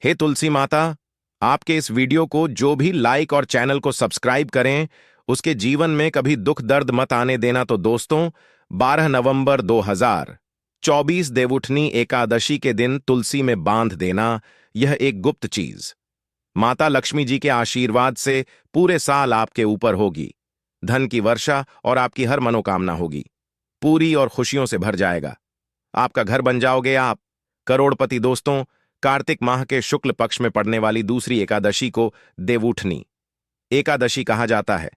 हे तुलसी माता, आपके इस वीडियो को जो भी लाइक और चैनल को सब्सक्राइब करें, उसके जीवन में कभी दुख दर्द मत आने देना। तो दोस्तों, 12 नवंबर 2024 देवउठनी एकादशी के दिन तुलसी में बांध देना, यह एक गुप्त चीज माता लक्ष्मी जी के आशीर्वाद से पूरे साल आपके ऊपर होगी। धन की वर्षा और आपकी हर मनोकामना होगी, पूरी और खुशियों से भर जाएगा। आपका घर बन जाओगे आप करोड़पति। दोस्तों, कार्तिक माह के शुक्ल पक्ष में पड़ने वाली दूसरी एकादशी को देवउठनी एकादशी कहा जाता है।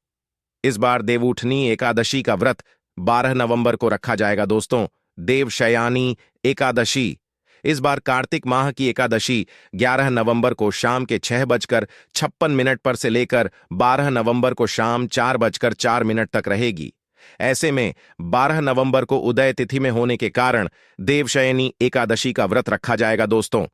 इस बार देवउठनी एकादशी का व्रत 12 नवंबर को रखा जाएगा। दोस्तों, देवशयानी एकादशी इस बार कार्तिक माह की एकादशी 11 नवंबर को शाम के 6:56 पर से लेकर 12 नवंबर को शाम 4:04 तक रहेगी। ऐसे में 12 नवंबर को उदय तिथि में होने के कारण देवशयनी एकादशी का व्रत रखा जाएगा। दोस्तों,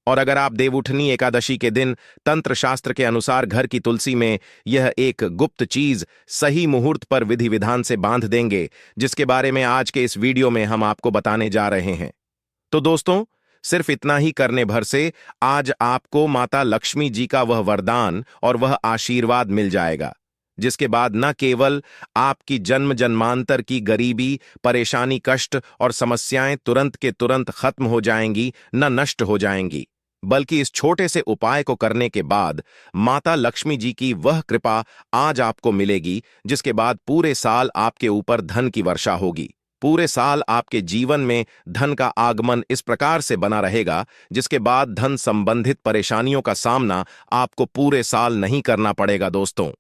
और अगर आप देवउठनी एकादशी के दिन तंत्र शास्त्र के अनुसार घर की तुलसी में यह एक गुप्त चीज सही मुहूर्त पर विधि विधान से बांध देंगे, जिसके बारे में आज के इस वीडियो में हम आपको बताने जा रहे हैं। तो दोस्तों, सिर्फ इतना ही करने भर से आज आपको माता लक्ष्मी जी का वह वरदान और वह आशीर्वाद मिल जाएगा, जिसके बाद न केवल आपकी जन्म जन्मांतर की गरीबी, परेशानी, कष्ट और समस्याएं तुरंत के तुरंत खत्म हो जाएंगी, न नष्ट हो जाएंगी, बल्कि इस छोटे से उपाय को करने के बाद माता लक्ष्मी जी की वह कृपा आज आपको मिलेगी, जिसके बाद पूरे साल आपके ऊपर धन की वर्षा होगी। पूरे साल आपके जीवन में धन का आगमन इस प्रकार से बना रहेगा, जिसके बाद धन संबंधित परेशानियों का सामना आपको पूरे साल नहीं करना पड़ेगा। दोस्तों,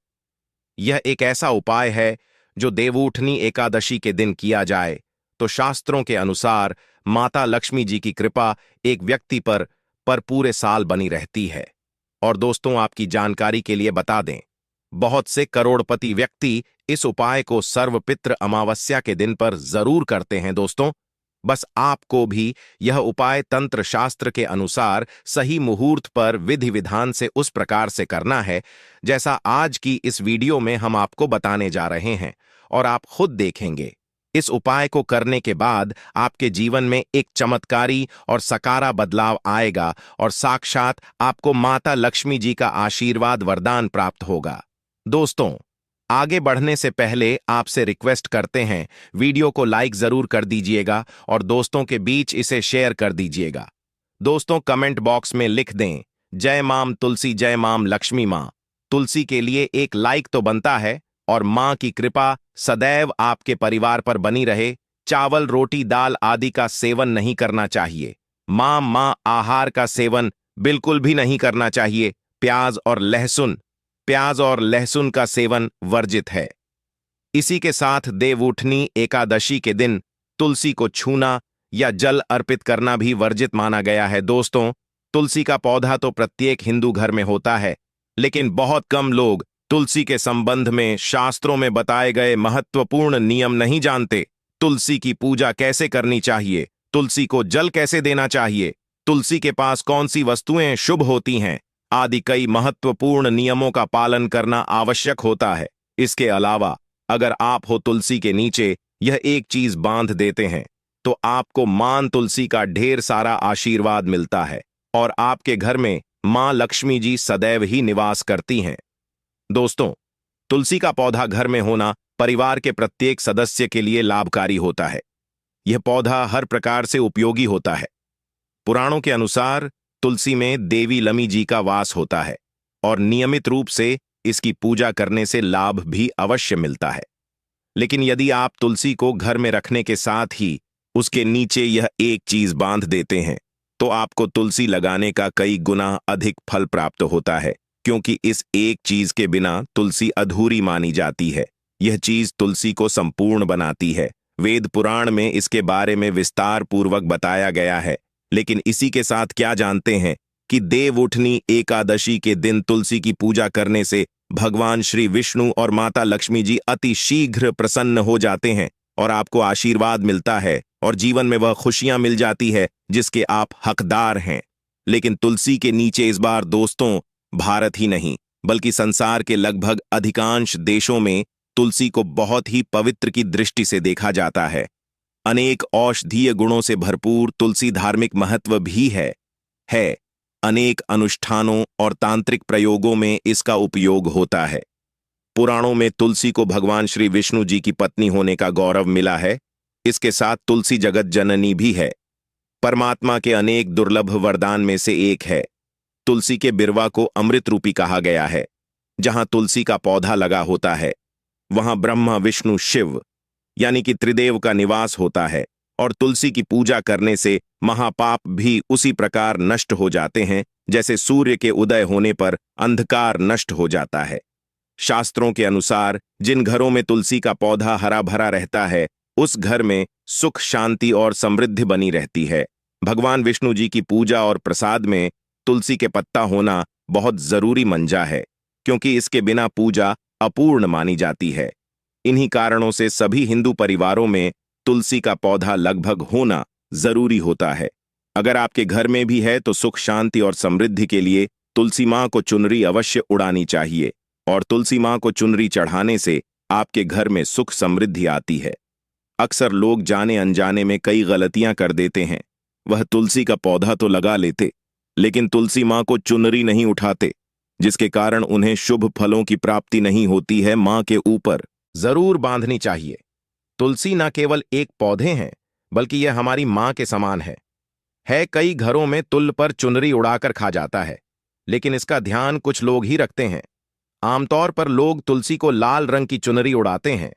यह एक ऐसा उपाय है जो देवउठनी एकादशी के दिन किया जाए तो शास्त्रों के अनुसार माता लक्ष्मी जी की कृपा एक व्यक्ति पर पूरे साल बनी रहती है। और दोस्तों, आपकी जानकारी के लिए बता दें, बहुत से करोड़पति व्यक्ति इस उपाय को सर्वपित्र अमावस्या के दिन पर जरूर करते हैं। दोस्तों, बस आपको भी यह उपाय तंत्र शास्त्र के अनुसार सही मुहूर्त पर विधि विधान से उस प्रकार से करना है जैसा आज की इस वीडियो में हम आपको बताने जा रहे हैं, और आप खुद देखेंगे इस उपाय को करने के बाद आपके जीवन में एक चमत्कारी और सकारा बदलाव आएगा और साक्षात आपको माता लक्ष्मी जी का आशीर्वाद वरदान प्राप्त होगा। दोस्तों, आगे बढ़ने से पहले आपसे रिक्वेस्ट करते हैं, वीडियो को लाइक जरूर कर दीजिएगा और दोस्तों के बीच इसे शेयर कर दीजिएगा। दोस्तों, कमेंट बॉक्स में लिख दें, जय माम तुलसी, जय माम लक्ष्मी मां। तुलसी के लिए एक लाइक तो बनता है, और मां की कृपा सदैव आपके परिवार पर बनी रहे। चावल, रोटी, दाल आदि का सेवन नहीं करना चाहिए। मां आहार का सेवन बिल्कुल भी नहीं करना चाहिए। प्याज और लहसुन का सेवन वर्जित है। इसी के साथ देवउठनी एकादशी के दिन तुलसी को छूना या जल अर्पित करना भी वर्जित माना गया है। दोस्तों, तुलसी का पौधा तो प्रत्येक हिंदू घर में होता है, लेकिन बहुत कम लोग तुलसी के संबंध में शास्त्रों में बताए गए महत्वपूर्ण नियम नहीं जानते। तुलसी की पूजा कैसे करनी चाहिए, तुलसी को जल कैसे देना चाहिए, तुलसी के पास कौन सी वस्तुएं शुभ होती हैं आदि कई महत्वपूर्ण नियमों का पालन करना आवश्यक होता है। इसके अलावा अगर आप हो तुलसी के नीचे यह एक चीज बांध देते हैं तो आपको मां तुलसी का ढेर सारा आशीर्वाद मिलता है और आपके घर में मां लक्ष्मी जी सदैव ही निवास करती हैं। दोस्तों, तुलसी का पौधा घर में होना परिवार के प्रत्येक सदस्य के लिए लाभकारी होता है। यह पौधा हर प्रकार से उपयोगी होता है। पुराणों के अनुसार तुलसी में देवी लमी जी का वास होता है और नियमित रूप से इसकी पूजा करने से लाभ भी अवश्य मिलता है। लेकिन यदि आप तुलसी को घर में रखने के साथ ही उसके नीचे यह एक चीज बांध देते हैं तो आपको तुलसी लगाने का कई गुना अधिक फल प्राप्त होता है, क्योंकि इस एक चीज के बिना तुलसी अधूरी मानी जाती है। यह चीज तुलसी को संपूर्ण बनाती है। वेद पुराण में इसके बारे में विस्तार पूर्वक बताया गया है। लेकिन इसी के साथ क्या जानते हैं कि देवउठनी एकादशी के दिन तुलसी की पूजा करने से भगवान श्री विष्णु और माता लक्ष्मी जी अति शीघ्र प्रसन्न हो जाते हैं और आपको आशीर्वाद मिलता है और जीवन में वह खुशियां मिल जाती है जिसके आप हकदार हैं। लेकिन तुलसी के नीचे इस बार दोस्तों, भारत ही नहीं बल्कि संसार के लगभग अधिकांश देशों में तुलसी को बहुत ही पवित्र की दृष्टि से देखा जाता है। अनेक औषधीय गुणों से भरपूर तुलसी धार्मिक महत्व भी है। अनेक अनुष्ठानों और तांत्रिक प्रयोगों में इसका उपयोग होता है। पुराणों में तुलसी को भगवान श्री विष्णु जी की पत्नी होने का गौरव मिला है। इसके साथ तुलसी जगत जननी भी है, परमात्मा के अनेक दुर्लभ वरदान में से एक है। तुलसी के बिरवा को अमृत रूपी कहा गया है। जहां तुलसी का पौधा लगा होता है वहां ब्रह्मा विष्णु शिव यानी कि त्रिदेव का निवास होता है, और तुलसी की पूजा करने से महापाप भी उसी प्रकार नष्ट हो जाते हैं जैसे सूर्य के उदय होने पर अंधकार नष्ट हो जाता है। शास्त्रों के अनुसार जिन घरों में तुलसी का पौधा हरा भरा रहता है उस घर में सुख शांति और समृद्धि बनी रहती है। भगवान विष्णु जी की पूजा और प्रसाद में तुलसी के पत्ता होना बहुत जरूरी मंजा है, क्योंकि इसके बिना पूजा अपूर्ण मानी जाती है। इन्हीं कारणों से सभी हिंदू परिवारों में तुलसी का पौधा लगभग होना जरूरी होता है। अगर आपके घर में भी है तो सुख शांति और समृद्धि के लिए तुलसी मां को चुनरी अवश्य उड़ानी चाहिए, और तुलसी मां को चुनरी चढ़ाने से आपके घर में सुख समृद्धि आती है। अक्सर लोग जाने अनजाने में कई गलतियां कर देते हैं। वह तुलसी का पौधा तो लगा लेते लेकिन तुलसी मां को चुनरी नहीं उठाते, जिसके कारण उन्हें शुभ फलों की प्राप्ति नहीं होती है। मां के ऊपर जरूर बांधनी चाहिए। तुलसी न केवल एक पौधे हैं बल्कि यह हमारी मां के समान है। कई घरों में तुल पर चुनरी उड़ाकर खा जाता है, लेकिन इसका ध्यान कुछ लोग ही रखते हैं। आमतौर पर लोग तुलसी को लाल रंग की चुनरी उड़ाते हैं,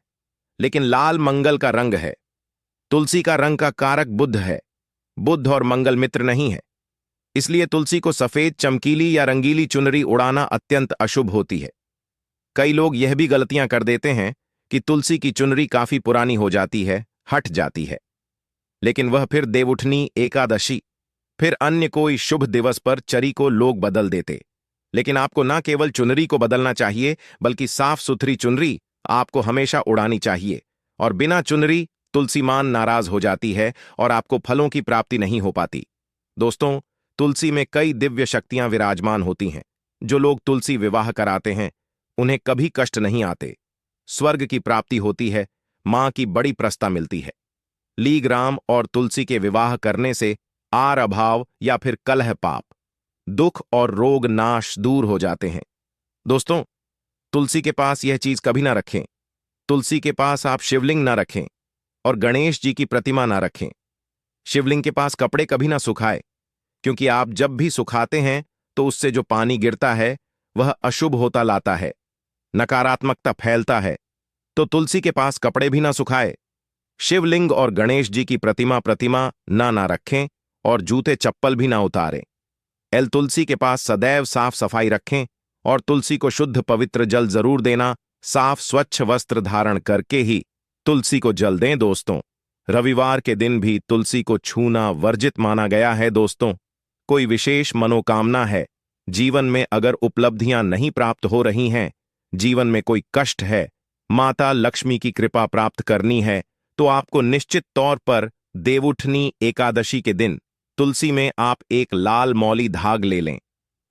लेकिन लाल मंगल का रंग है। तुलसी का रंग का कारक बुध है। बुध और मंगल मित्र नहीं है, इसलिए तुलसी को सफेद चमकीली या रंगीली चुनरी उड़ाना अत्यंत अशुभ होती है। कई लोग यह भी गलतियां कर देते हैं कि तुलसी की चुनरी काफी पुरानी हो जाती है, हट जाती है, लेकिन वह फिर देवउठनी, एकादशी, फिर अन्य कोई शुभ दिवस पर चरी को लोग बदल देते। लेकिन आपको न केवल चुनरी को बदलना चाहिए बल्कि साफ सुथरी चुनरी आपको हमेशा उड़ानी चाहिए। और बिना चुनरी तुलसी मान नाराज हो जाती है और आपको फलों की प्राप्ति नहीं हो पाती। दोस्तों, तुलसी में कई दिव्य शक्तियां विराजमान होती हैं। जो लोग तुलसी विवाह कराते हैं उन्हें कभी कष्ट नहीं आते, स्वर्ग की प्राप्ति होती है, मां की बड़ी प्रसन्नता मिलती है। लीग राम और तुलसी के विवाह करने से आर अभाव या फिर कलह पाप, दुख और रोग नाश दूर हो जाते हैं। दोस्तों, तुलसी के पास यह चीज कभी ना रखें। तुलसी के पास आप शिवलिंग ना रखें और गणेश जी की प्रतिमा ना रखें। शिवलिंग के पास कपड़े कभी ना सुखाए, क्योंकि आप जब भी सुखाते हैं तो उससे जो पानी गिरता है वह अशुभ होता लाता है, नकारात्मकता फैलता है। तो तुलसी के पास कपड़े भी ना सुखाए। शिवलिंग और गणेश जी की प्रतिमा ना रखें और जूते चप्पल भी ना उतारें। तुलसी के पास सदैव साफ सफाई रखें और तुलसी को शुद्ध पवित्र जल जरूर देना। साफ स्वच्छ वस्त्र धारण करके ही तुलसी को जल दें। दोस्तों, रविवार के दिन भी तुलसी को छूना वर्जित माना गया है। दोस्तों, कोई विशेष मनोकामना है, जीवन में अगर उपलब्धियां नहीं प्राप्त हो रही हैं, जीवन में कोई कष्ट है, माता लक्ष्मी की कृपा प्राप्त करनी है, तो आपको निश्चित तौर पर देवउठनी एकादशी के दिन तुलसी में आप एक लाल मौली धाग ले लें।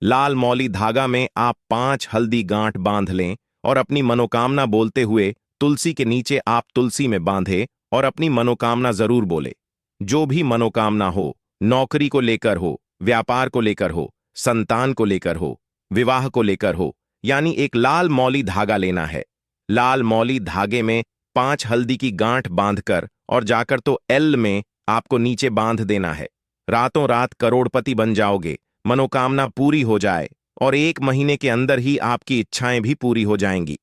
लाल मौली धागा में आप 5 हल्दी गांठ बांध लें और अपनी मनोकामना बोलते हुए तुलसी के नीचे आप तुलसी में बांधे और अपनी मनोकामना जरूर बोले। जो भी मनोकामना हो, नौकरी को लेकर हो, व्यापार को लेकर हो, संतान को लेकर हो, विवाह को लेकर हो, यानी एक लाल मौली धागा लेना है। लाल मौली धागे में 5 हल्दी की गांठ बांधकर और जाकर तो एल में आपको नीचे बांध देना है। रातों रात करोड़पति बन जाओगे, मनोकामना पूरी हो जाए और 1 महीने के अंदर ही आपकी इच्छाएं भी पूरी हो जाएंगी।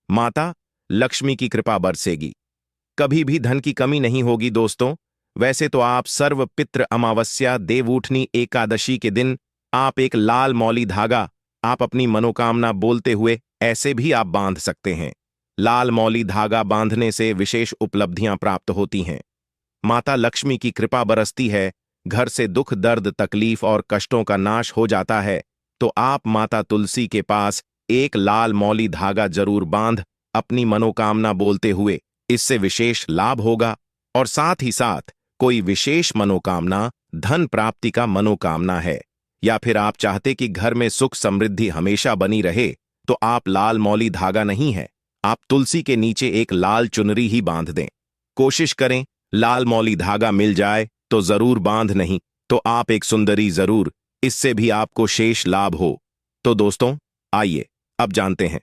माता लक्ष्मी की कृपा बरसेगी, कभी भी धन की कमी नहीं होगी। दोस्तों, वैसे तो आप सर्व पितृ अमावस्या देवउठनी एकादशी के दिन आप एक लाल मौली धागा आप अपनी मनोकामना बोलते हुए ऐसे भी आप बांध सकते हैं। लाल मौली धागा बांधने से विशेष उपलब्धियां प्राप्त होती हैं, माता लक्ष्मी की कृपा बरसती है, घर से दुख दर्द तकलीफ और कष्टों का नाश हो जाता है। तो आप माता तुलसी के पास एक लाल मौली धागा जरूर बांध अपनी मनोकामना बोलते हुए, इससे विशेष लाभ होगा। और साथ ही साथ कोई विशेष मनोकामना, धन प्राप्ति का मनोकामना है, या फिर आप चाहते कि घर में सुख समृद्धि हमेशा बनी रहे, तो आप लाल मौली धागा नहीं है, आप तुलसी के नीचे एक लाल चुनरी ही बांध दें। कोशिश करें लाल मौली धागा मिल जाए तो जरूर बांध, नहीं तो आप एक सुंदरी जरूर इससे भी आपको शेष लाभ हो। तो दोस्तों, आइए अब जानते हैं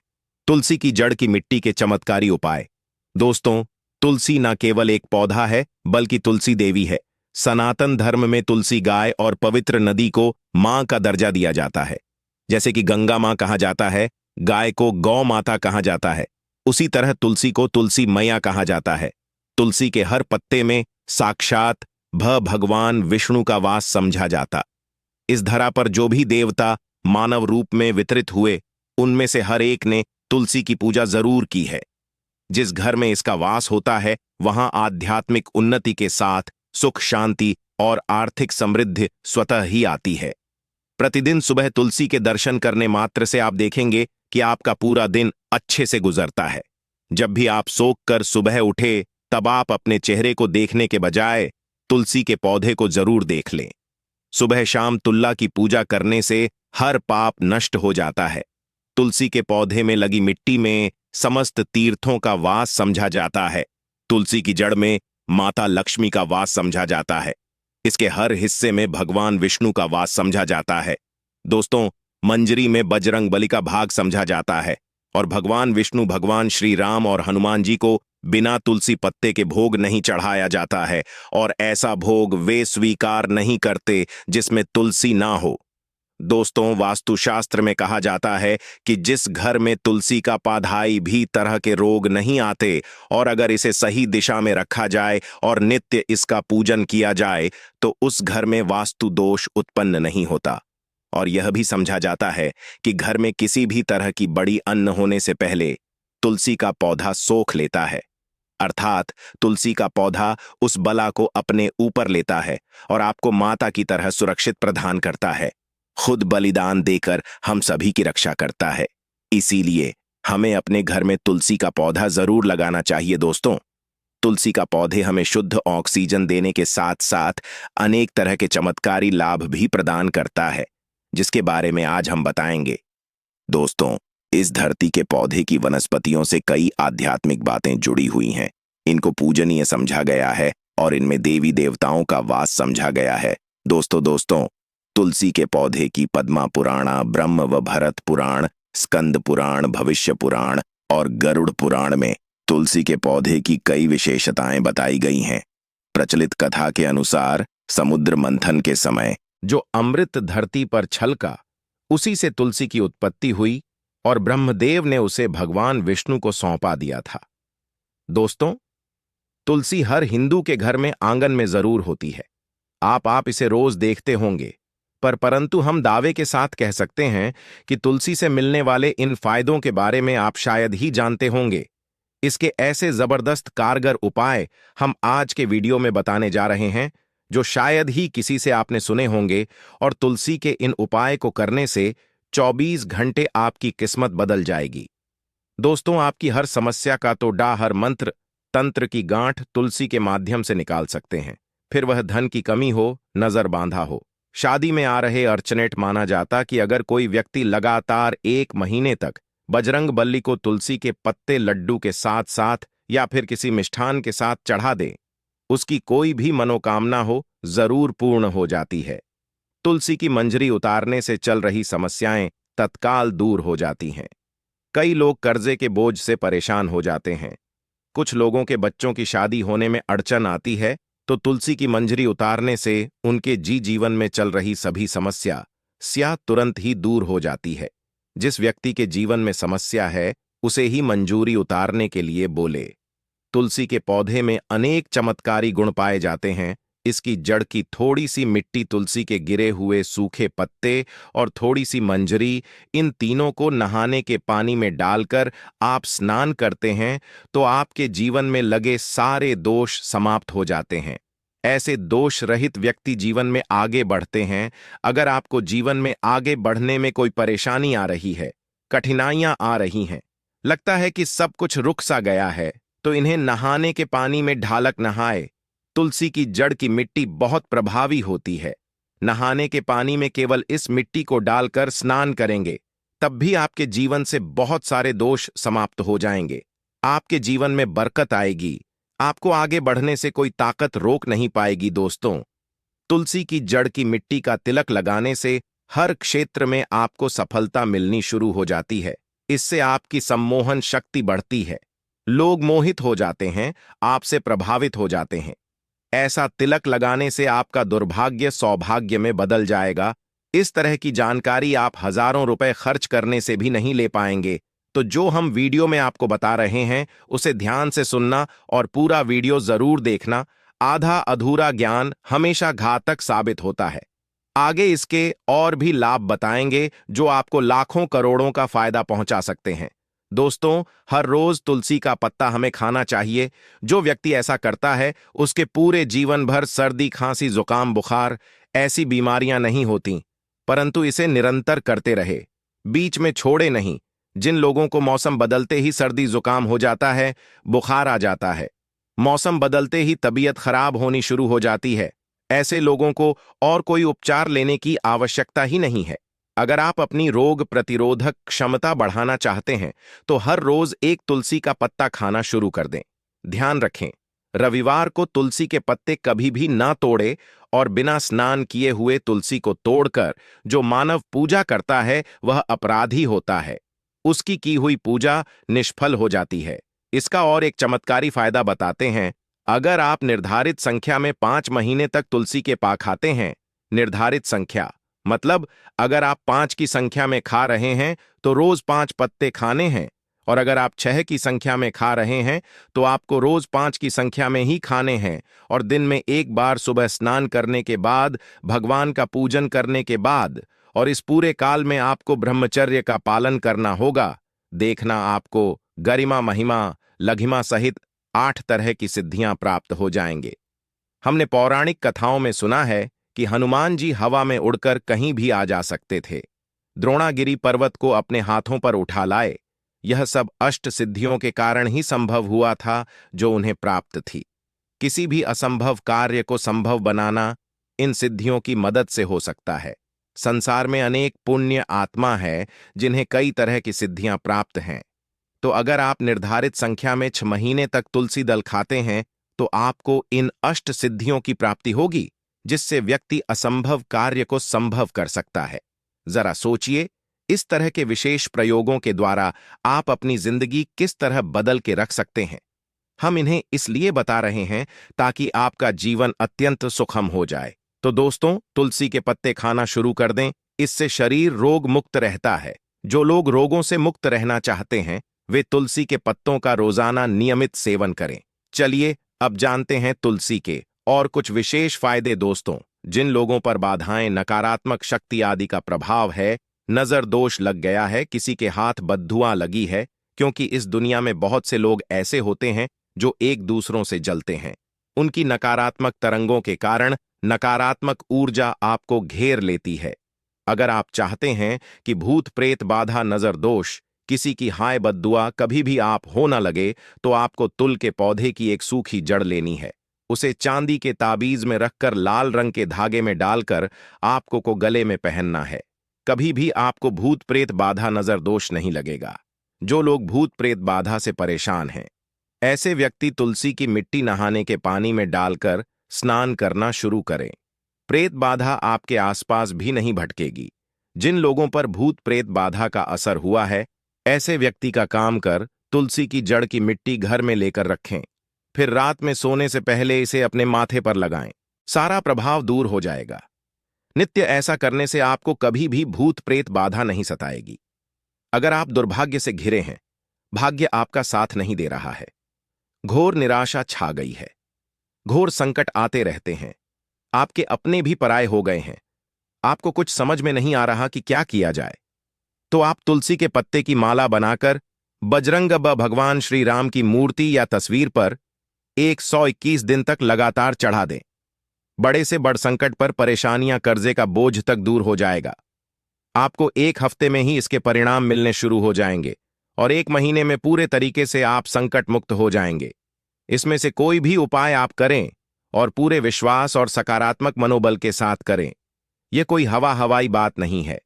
तुलसी की जड़ की मिट्टी के चमत्कारी उपाय। दोस्तों, तुलसी न केवल एक पौधा है बल्कि तुलसी देवी है। सनातन धर्म में तुलसी गाय और पवित्र नदी को मां का दर्जा दिया जाता है। जैसे कि गंगा मां कहा जाता है, गाय को गौ माता कहा जाता है, उसी तरह तुलसी को तुलसी मैया कहा जाता है। तुलसी के हर पत्ते में साक्षात भगवान विष्णु का वास समझा जाता। इस धरा पर जो भी देवता मानव रूप में वितरित हुए, उनमें से हर एक ने तुलसी की पूजा जरूर की है। जिस घर में इसका वास होता है, वहां आध्यात्मिक उन्नति के साथ सुख, शांति और आर्थिक समृद्धि स्वतः ही आती है। प्रतिदिन सुबह तुलसी के दर्शन करने मात्र से आप देखेंगे कि आपका पूरा दिन अच्छे से गुजरता है। जब भी आप सोख कर सुबह उठे, तब आप अपने चेहरे को देखने के बजाय तुलसी के पौधे को जरूर देख लें। सुबह शाम तुल्ला की पूजा करने से हर पाप नष्ट हो जाता है। तुलसी के पौधे में लगी मिट्टी में समस्त तीर्थों का वास समझा जाता है। तुलसी की जड़ में माता लक्ष्मी का वास समझा जाता है। इसके हर हिस्से में भगवान विष्णु का वास समझा जाता है। दोस्तों, मंजरी में बजरंग बली का भाग समझा जाता है और भगवान विष्णु, भगवान श्री राम और हनुमान जी को बिना तुलसी पत्ते के भोग नहीं चढ़ाया जाता है और ऐसा भोग वे स्वीकार नहीं करते जिसमें तुलसी ना हो। दोस्तों, वास्तुशास्त्र में कहा जाता है कि जिस घर में तुलसी का पाधाई भी तरह के रोग नहीं आते और अगर इसे सही दिशा में रखा जाए और नित्य इसका पूजन किया जाए तो उस घर में वास्तु दोष उत्पन्न नहीं होता। और यह भी समझा जाता है कि घर में किसी भी तरह की बड़ी अन्न होने से पहले तुलसी का पौधा सोख लेता है, अर्थात तुलसी का पौधा उस बला को अपने ऊपर लेता है और आपको माता की तरह सुरक्षित प्रदान करता है। खुद बलिदान देकर हम सभी की रक्षा करता है। इसीलिए हमें अपने घर में तुलसी का पौधा जरूर लगाना चाहिए। दोस्तों, तुलसी का पौधे हमें शुद्ध ऑक्सीजन देने के साथ साथ अनेक तरह के चमत्कारी लाभ भी प्रदान करता है, जिसके बारे में आज हम बताएंगे। दोस्तों, इस धरती के पौधे की वनस्पतियों से कई आध्यात्मिक बातें जुड़ी हुई हैं। इनको पूजनीय समझा गया है और इनमें देवी देवताओं का वास समझा गया है। दोस्तों, तुलसी के पौधे की पद्मा पुराणा, ब्रह्म व भरत पुराण, स्कंद पुराण, भविष्य पुराण और गरुड़ पुराण में तुलसी के पौधे की कई विशेषताएं बताई गई हैं। प्रचलित कथा के अनुसार समुद्र मंथन के समय जो अमृत धरती पर छलका, उसी से तुलसी की उत्पत्ति हुई और ब्रह्मदेव ने उसे भगवान विष्णु को सौंपा दिया था। दोस्तों, तुलसी हर हिंदू के घर में आंगन में जरूर होती है। आप इसे रोज देखते होंगे, परंतु हम दावे के साथ कह सकते हैं कि तुलसी से मिलने वाले इन फायदों के बारे में आप शायद ही जानते होंगे। इसके ऐसे जबरदस्त कारगर उपाय हम आज के वीडियो में बताने जा रहे हैं, जो शायद ही किसी से आपने सुने होंगे। और तुलसी के इन उपाय को करने से 24 घंटे आपकी किस्मत बदल जाएगी। दोस्तों, आपकी हर समस्या का तो हर मंत्र तंत्र की गांठ तुलसी के माध्यम से निकाल सकते हैं। फिर वह धन की कमी हो, नजर बांधा हो, शादी में आ रहे अर्चनेट। माना जाता कि अगर कोई व्यक्ति लगातार 1 महीने तक बजरंग बली को तुलसी के पत्ते लड्डू के साथ साथ या फिर किसी मिष्ठान के साथ चढ़ा दे, उसकी कोई भी मनोकामना हो जरूर पूर्ण हो जाती है। तुलसी की मंजरी उतारने से चल रही समस्याएं तत्काल दूर हो जाती हैं। कई लोग कर्जे के बोझ से परेशान हो जाते हैं। कुछ लोगों के बच्चों की शादी होने में अड़चन आती है, तो तुलसी की मंजरी उतारने से उनके जीवन में चल रही सभी समस्या तुरंत ही दूर हो जाती है। जिस व्यक्ति के जीवन में समस्या है, उसे ही मंजूरी उतारने के लिए बोले। तुलसी के पौधे में अनेक चमत्कारी गुण पाए जाते हैं। इसकी जड़ की थोड़ी सी मिट्टी, तुलसी के गिरे हुए सूखे पत्ते और थोड़ी सी मंजरी, इन तीनों को नहाने के पानी में डालकर आप स्नान करते हैं तो आपके जीवन में लगे सारे दोष समाप्त हो जाते हैं। ऐसे दोष रहित व्यक्ति जीवन में आगे बढ़ते हैं। अगर आपको जीवन में आगे बढ़ने में कोई परेशानी आ रही है, कठिनाइयां आ रही हैं, लगता है कि सब कुछ रुक सा गया है, तो इन्हें नहाने के पानी में ढालक नहाए। तुलसी की जड़ की मिट्टी बहुत प्रभावी होती है। नहाने के पानी में केवल इस मिट्टी को डालकर स्नान करेंगे, तब भी आपके जीवन से बहुत सारे दोष समाप्त हो जाएंगे। आपके जीवन में बरकत आएगी। आपको आगे बढ़ने से कोई ताकत रोक नहीं पाएगी। दोस्तों, तुलसी की जड़ की मिट्टी का तिलक लगाने से हर क्षेत्र में आपको सफलता मिलनी शुरू हो जाती है। इससे आपकी सम्मोहन शक्ति बढ़ती है। लोग मोहित हो जाते हैं, आपसे प्रभावित हो जाते हैं। ऐसा तिलक लगाने से आपका दुर्भाग्य सौभाग्य में बदल जाएगा। इस तरह की जानकारी आप हजारों रुपए खर्च करने से भी नहीं ले पाएंगे। तो जो हम वीडियो में आपको बता रहे हैं उसे ध्यान से सुनना और पूरा वीडियो जरूर देखना। आधा अधूरा ज्ञान हमेशा घातक साबित होता है। आगे इसके और भी लाभ बताएंगे जो आपको लाखों करोड़ों का फायदा पहुंचा सकते हैं। दोस्तों, हर रोज तुलसी का पत्ता हमें खाना चाहिए। जो व्यक्ति ऐसा करता है उसके पूरे जीवन भर सर्दी खांसी जुकाम बुखार ऐसी बीमारियां नहीं होती, परंतु इसे निरंतर करते रहे, बीच में छोड़े नहीं। जिन लोगों को मौसम बदलते ही सर्दी जुकाम हो जाता है, बुखार आ जाता है, मौसम बदलते ही तबीयत खराब होनी शुरू हो जाती है, ऐसे लोगों को और कोई उपचार लेने की आवश्यकता ही नहीं है। अगर आप अपनी रोग प्रतिरोधक क्षमता बढ़ाना चाहते हैं तो हर रोज एक तुलसी का पत्ता खाना शुरू कर दें। ध्यान रखें, रविवार को तुलसी के पत्ते कभी भी ना तोड़े और बिना स्नान किए हुए तुलसी को तोड़कर जो मानव पूजा करता है वह अपराधी होता है। उसकी की हुई पूजा निष्फल हो जाती है। इसका और एक चमत्कारी फायदा बताते हैं। अगर आप निर्धारित संख्या में 5 महीने तक तुलसी के पा खाते हैं, निर्धारित संख्या मतलब अगर आप 5 की संख्या में खा रहे हैं तो रोज 5 पत्ते खाने हैं, और अगर आप 6 की संख्या में खा रहे हैं तो आपको रोज 5 की संख्या में ही खाने हैं, और दिन में एक बार सुबह स्नान करने के बाद, भगवान का पूजन करने के बाद, और इस पूरे काल में आपको ब्रह्मचर्य का पालन करना होगा। देखना आपको गरिमा महिमा लघिमा सहित 8 तरह की सिद्धियां प्राप्त हो जाएंगे। हमने पौराणिक कथाओं में सुना है कि हनुमान जी हवा में उड़कर कहीं भी आ जा सकते थे, द्रोणागिरी पर्वत को अपने हाथों पर उठा लाए। यह सब अष्ट सिद्धियों के कारण ही संभव हुआ था जो उन्हें प्राप्त थी। किसी भी असंभव कार्य को संभव बनाना इन सिद्धियों की मदद से हो सकता है। संसार में अनेक पुण्य आत्मा है जिन्हें कई तरह की सिद्धियां प्राप्त हैं। तो अगर आप निर्धारित संख्या में 6 महीने तक तुलसी दल खाते हैं तो आपको इन अष्ट सिद्धियों की प्राप्ति होगी, जिससे व्यक्ति असंभव कार्य को संभव कर सकता है। जरा सोचिए, इस तरह के विशेष प्रयोगों के द्वारा आप अपनी जिंदगी किस तरह बदल के रख सकते हैं। हम इन्हें इसलिए बता रहे हैं ताकि आपका जीवन अत्यंत सुखम हो जाए। तो दोस्तों, तुलसी के पत्ते खाना शुरू कर दें। इससे शरीर रोग मुक्त रहता है। जो लोग रोगों से मुक्त रहना चाहते हैं वे तुलसी के पत्तों का रोजाना नियमित सेवन करें। चलिए अब जानते हैं तुलसी के और कुछ विशेष फायदे। दोस्तों, जिन लोगों पर बाधाएं, नकारात्मक शक्ति आदि का प्रभाव है, नजर दोष लग गया है, किसी के हाथ बद्दुआ लगी है, क्योंकि इस दुनिया में बहुत से लोग ऐसे होते हैं जो एक दूसरों से जलते हैं। उनकी नकारात्मक तरंगों के कारण नकारात्मक ऊर्जा आपको घेर लेती है। अगर आप चाहते हैं कि भूत प्रेत बाधा नजर दोष किसी की हाय बद्दुआ कभी भी आप हो न लगे, तो आपको तुल के पौधे की एक सूखी जड़ लेनी है। उसे चांदी के ताबीज में रखकर लाल रंग के धागे में डालकर आपको को गले में पहनना है। कभी भी आपको भूत प्रेत बाधा नजर दोष नहीं लगेगा। जो लोग भूत प्रेत बाधा से परेशान हैं, ऐसे व्यक्ति तुलसी की मिट्टी नहाने के पानी में डालकर स्नान करना शुरू करें। प्रेत बाधा आपके आसपास भी नहीं भटकेगी। जिन लोगों पर भूत प्रेत बाधा का असर हुआ है, ऐसे व्यक्ति का काम कर तुलसी की जड़ की मिट्टी घर में लेकर रखें, फिर रात में सोने से पहले इसे अपने माथे पर लगाएं। सारा प्रभाव दूर हो जाएगा। नित्य ऐसा करने से आपको कभी भी भूत प्रेत बाधा नहीं सताएगी। अगर आप दुर्भाग्य से घिरे हैं, भाग्य आपका साथ नहीं दे रहा है, घोर निराशा छा गई है, घोर संकट आते रहते हैं, आपके अपने भी पराये हो गए हैं, आपको कुछ समझ में नहीं आ रहा कि क्या किया जाए, तो आप तुलसी के पत्ते की माला बनाकर बजरंग ब भगवान श्री राम की मूर्ति या तस्वीर पर 121 दिन तक लगातार चढ़ा दें। बड़े से बड़ संकट पर परेशानियां, कर्जे का बोझ तक दूर हो जाएगा। आपको 1 हफ्ते में ही इसके परिणाम मिलने शुरू हो जाएंगे और 1 महीने में पूरे तरीके से आप संकट मुक्त हो जाएंगे। इसमें से कोई भी उपाय आप करें और पूरे विश्वास और सकारात्मक मनोबल के साथ करें। यह कोई हवाई बात नहीं है,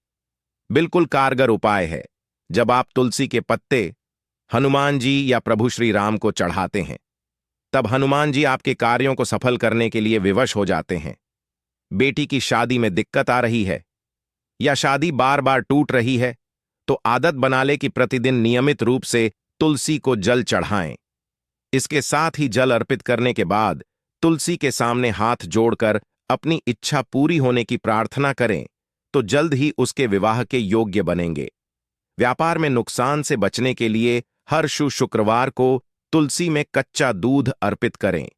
बिल्कुल कारगर उपाय है। जब आप तुलसी के पत्ते हनुमान जी या प्रभु श्री राम को चढ़ाते हैं, तब हनुमान जी आपके कार्यों को सफल करने के लिए विवश हो जाते हैं। बेटी की शादी में दिक्कत आ रही है, या शादी बार बार टूट रही है तो आदत बना ले कि प्रतिदिन नियमित रूप से तुलसी को जल चढ़ाएं। इसके साथ ही जल अर्पित करने के बाद तुलसी के सामने हाथ जोड़कर अपनी इच्छा पूरी होने की प्रार्थना करें तो जल्द ही उसके विवाह के योग्य बनेंगे। व्यापार में नुकसान से बचने के लिए हर शुक्रवार को तुलसी में कच्चा दूध अर्पित करें।